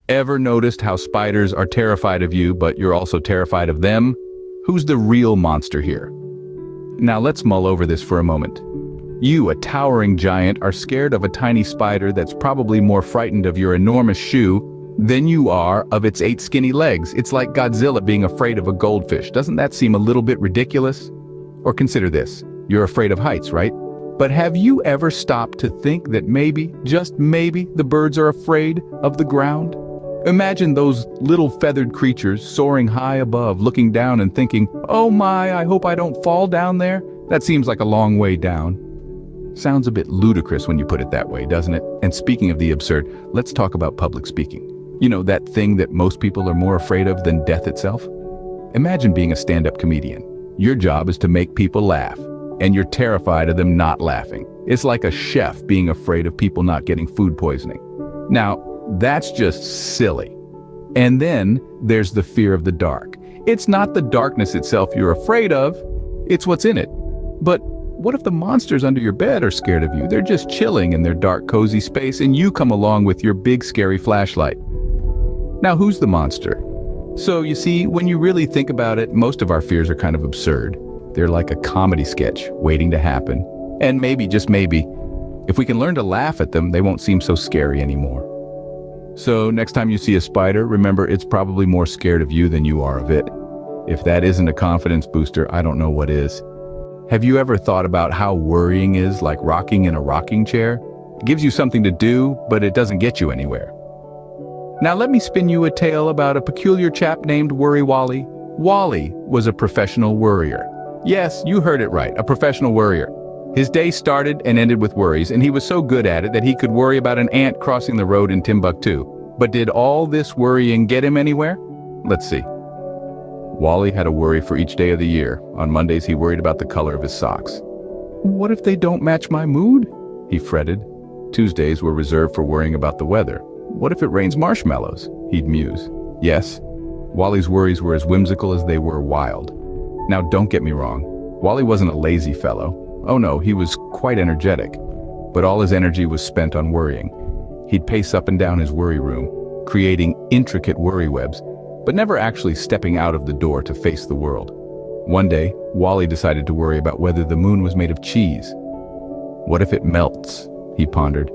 Ever noticed how spiders are terrified of you, but you're also terrified of them? Who's the real monster here? Now let's mull over this for a moment. You, a towering giant, are scared of a tiny spider that's probably more frightened of your enormous shoe than you are of its 8 skinny legs. It's like Godzilla being afraid of a goldfish. Doesn't that seem a little bit ridiculous? Or consider this. You're afraid of heights, right? But have you ever stopped to think that maybe, just maybe, the birds are afraid of the ground? Imagine those little feathered creatures soaring high above, looking down and thinking, "Oh my, I hope I don't fall down there." That seems like a long way down. Sounds a bit ludicrous when you put it that way, doesn't it? And speaking of the absurd, let's talk about public speaking. You know, that thing that most people are more afraid of than death itself? Imagine being a stand-up comedian. Your job is to make people laugh, and you're terrified of them not laughing. It's like a chef being afraid of people not getting food poisoning. Now, that's just silly. And then there's the fear of the dark. It's not the darkness itself you're afraid of, it's what's in it. But what if the monsters under your bed are scared of you? They're just chilling in their dark, cozy space, and you come along with your big, scary flashlight. Now, who's the monster? So, you see, when you really think about it, most of our fears are kind of absurd. They're like a comedy sketch waiting to happen. And maybe, just maybe, if we can learn to laugh at them, they won't seem so scary anymore. So, next time you see a spider, remember it's probably more scared of you than you are of it. If that isn't a confidence booster, I don't know what is. Have you ever thought about how worrying is like rocking in a rocking chair? It gives you something to do, but it doesn't get you anywhere. Now let me spin you a tale about a peculiar chap named Worry Wally. Wally was a professional worrier. Yes, you heard it right, a professional worrier. His day started and ended with worries, and he was so good at it that he could worry about an ant crossing the road in Timbuktu. But did all this worrying get him anywhere? Let's see. Wally had a worry for each day of the year. On Mondays, he worried about the color of his socks. What if they don't match my mood? He fretted. Tuesdays were reserved for worrying about the weather. What if it rains marshmallows? He'd muse. Yes, Wally's worries were as whimsical as they were wild. Now, don't get me wrong. Wally wasn't a lazy fellow. Oh no, he was quite energetic. But all his energy was spent on worrying. He'd pace up and down his worry room, creating intricate worry webs, but never actually stepping out of the door to face the world. One day, Wally decided to worry about whether the moon was made of cheese. What if it melts? He pondered.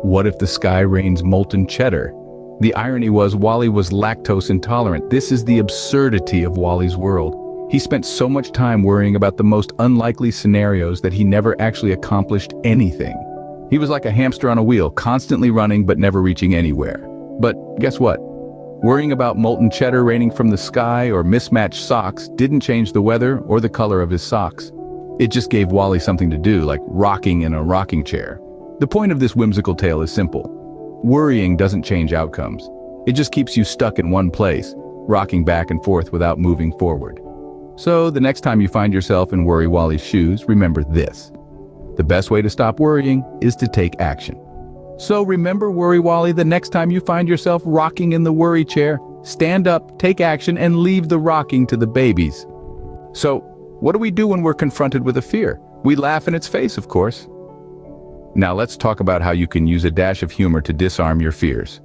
What if the sky rains molten cheddar? The irony was Wally was lactose intolerant. This is the absurdity of Wally's world. He spent so much time worrying about the most unlikely scenarios that he never actually accomplished anything. He was like a hamster on a wheel, constantly running but never reaching anywhere. But guess what? Worrying about molten cheddar raining from the sky or mismatched socks didn't change the weather or the color of his socks. It just gave Wally something to do, like rocking in a rocking chair. The point of this whimsical tale is simple. Worrying doesn't change outcomes. It just keeps you stuck in one place, rocking back and forth without moving forward. So the next time you find yourself in Worry Wally's shoes, remember this. The best way to stop worrying is to take action. So remember, Worry Wally, the next time you find yourself rocking in the worry chair, stand up, take action, and leave the rocking to the babies. So, what do we do when we're confronted with a fear? We laugh in its face, of course. Now let's talk about how you can use a dash of humor to disarm your fears.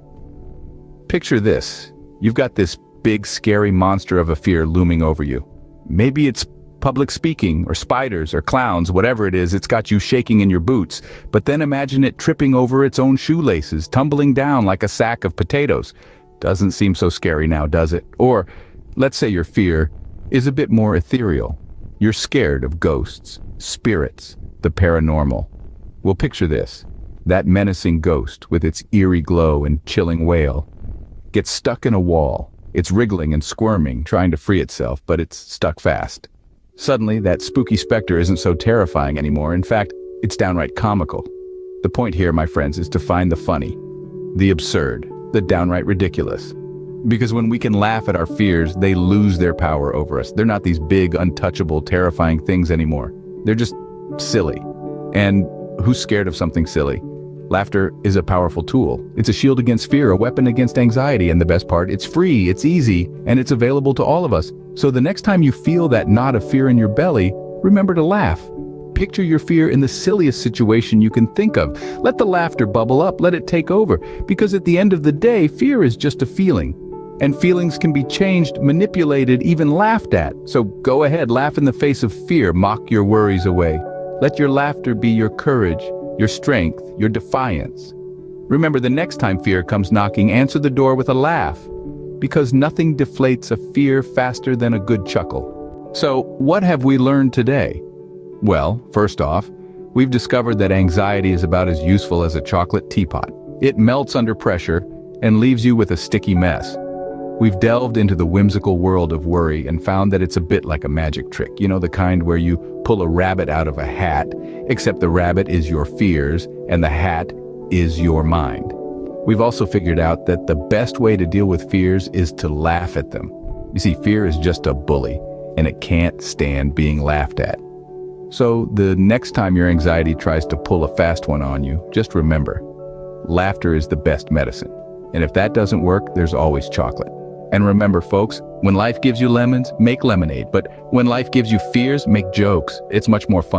Picture this. You've got this big, scary monster of a fear looming over you. Maybe it's public speaking, or spiders, or clowns, whatever it is, it's got you shaking in your boots. But then imagine it tripping over its own shoelaces, tumbling down like a sack of potatoes. Doesn't seem so scary now, does it? Or, let's say your fear is a bit more ethereal. You're scared of ghosts, spirits, the paranormal. Well, picture this. That menacing ghost, with its eerie glow and chilling wail, gets stuck in a wall. It's wriggling and squirming, trying to free itself, but it's stuck fast. Suddenly, that spooky specter isn't so terrifying anymore. In fact, it's downright comical. The point here, my friends, is to find the funny, the absurd, the downright ridiculous. Because when we can laugh at our fears, they lose their power over us. They're not these big, untouchable, terrifying things anymore. They're just silly. And who's scared of something silly? Laughter is a powerful tool. It's a shield against fear, a weapon against anxiety, and the best part, it's free, it's easy, and it's available to all of us. So the next time you feel that knot of fear in your belly, remember to laugh. Picture your fear in the silliest situation you can think of. Let the laughter bubble up, let it take over, because at the end of the day, fear is just a feeling. And feelings can be changed, manipulated, even laughed at. So go ahead, laugh in the face of fear, mock your worries away. Let your laughter be your courage, your strength, your defiance. Remember, the next time fear comes knocking, answer the door with a laugh, because nothing deflates a fear faster than a good chuckle. So, what have we learned today? Well, first off, we've discovered that anxiety is about as useful as a chocolate teapot. It melts under pressure and leaves you with a sticky mess. We've delved into the whimsical world of worry and found that it's a bit like a magic trick. You know, the kind where you pull a rabbit out of a hat, except the rabbit is your fears and the hat is your mind. We've also figured out that the best way to deal with fears is to laugh at them. You see, fear is just a bully, and it can't stand being laughed at. So the next time your anxiety tries to pull a fast one on you, just remember, laughter is the best medicine. And if that doesn't work, there's always chocolate. And remember, folks, when life gives you lemons, make lemonade. But when life gives you fears, make jokes. It's much more fun.